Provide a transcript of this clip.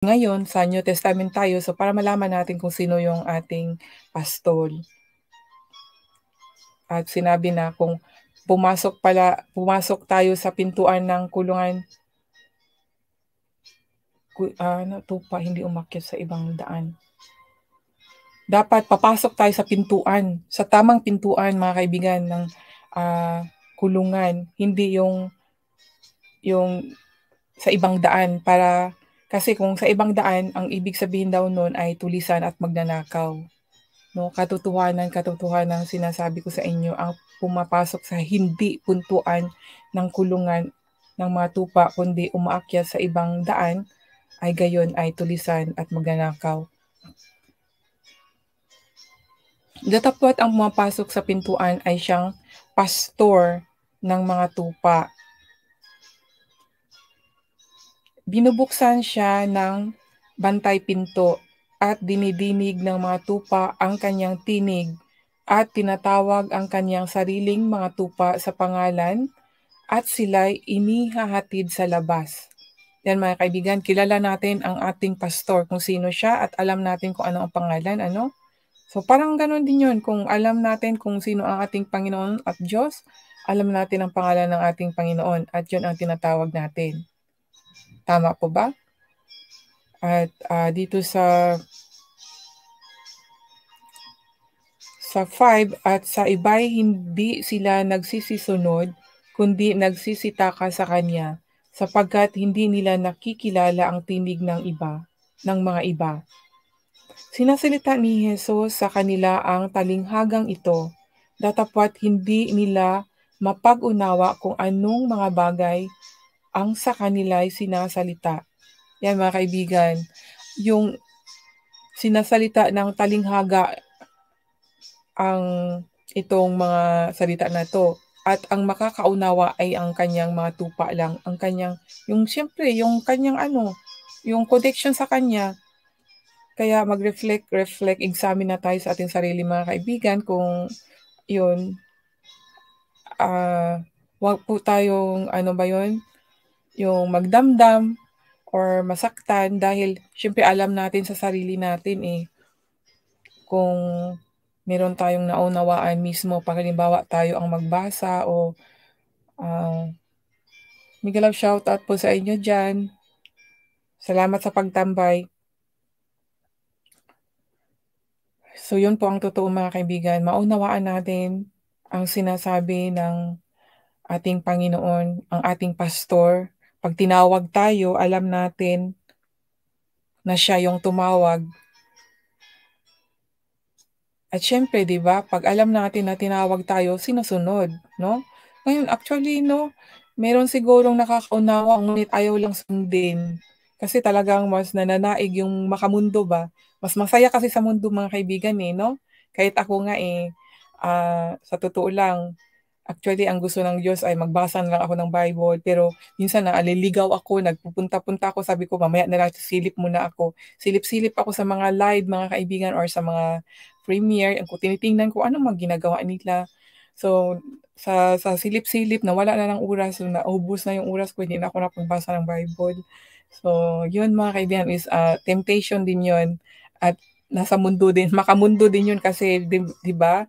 ngayon sa New Testament tayo, so para malaman natin kung sino yung ating pastol. At sinabi na kung pumasok tayo sa pintuan ng kulungan, tupa, hindi umakyat sa ibang daan. Dapat papasok tayo sa pintuan, sa tamang pintuan mga kaibigan ng kulungan, hindi yung sa ibang daan kasi kung sa ibang daan, ang ibig sabihin daw nun ay tulisan at magnanakaw. No, katotohanan sinasabi ko sa inyo, ang pumapasok sa hindi pintuan ng kulungan ng mga tupa, kundi umaakyat sa ibang daan, ay gayon ay tulisan at magnanakaw. Datapwat ang pumapasok sa pintuan ay siyang pastor ng mga tupa. Binubuksan siya ng bantay pinto at dinidinig ng mga tupa ang kanyang tinig at tinatawag ang kanyang sariling mga tupa sa pangalan at sila'y inihahatid sa labas. Yan mga kaibigan, kilala natin ang ating pastor kung sino siya at alam natin kung ano ang pangalan, ano? So parang ganun din yun, kung alam natin kung sino ang ating Panginoon at Diyos, alam natin ang pangalan ng ating Panginoon at yun ang tinatawag natin. Tama po ba? At dito sa 5 at sa iba'y hindi sila nagsisisunod, kundi nagsisitaka sa Kanya, sapagkat hindi nila nakikilala ang tinig ng mga iba. Sinasalita ni Jesus sa kanila ang talinghagang ito, datapwat hindi nila mapag-unawa kung anong mga bagay ang sa kanila'y sinasalita. Yan mga kaibigan, yung sinasalita ng talinghaga ang itong mga salita na to. At ang makakaunawa ay ang kanyang mga tupa lang. Ang kanyang, siyempre, yung kanyang yung connection sa kanya. Kaya mag-reflect, examine na tayo sa ating sarili mga kaibigan kung yun, wag po tayong, yung magdamdam or masaktan dahil syempre alam natin sa sarili natin kung meron tayong naunawaan mismo pag halimbawa tayo ang magbasa o Miguel love shoutout po sa inyo dyan. Salamat sa pagtambay. So yun po ang totoo mga kaibigan. Maunawaan natin ang sinasabi ng ating Panginoon, ang ating pastor. Pag tinawag tayo, alam natin na siya yung tumawag. At syempre, di ba, pag alam natin na tinawag tayo, sinusunod, no? Ngayon, actually, no, meron sigurong nakakaunawa, ngunit ayaw lang sundin. Kasi talagang mas nananaig yung makamundo ba? Mas masaya kasi sa mundo mga kaibigan no? Kahit ako nga sa totoo lang, actually, ang gusto ng Diyos ay magbasa na lang ako ng Bible. Pero minsan naaliligaw ako, nagpupunta-punta ako, sabi ko, mamaya na lang, silip muna ako. Silip-silip ako sa mga live, mga kaibigan, or sa mga premiere. Kung tinitingnan ko, ano mga ginagawa nila. So, sa silip-silip, nawala na ng oras. So, naubos na yung oras ko, hindi na ako napagbasa ng Bible. So, yun mga kaibigan is temptation din yun. At nasa mundo din, makamundo din yun kasi, di ba?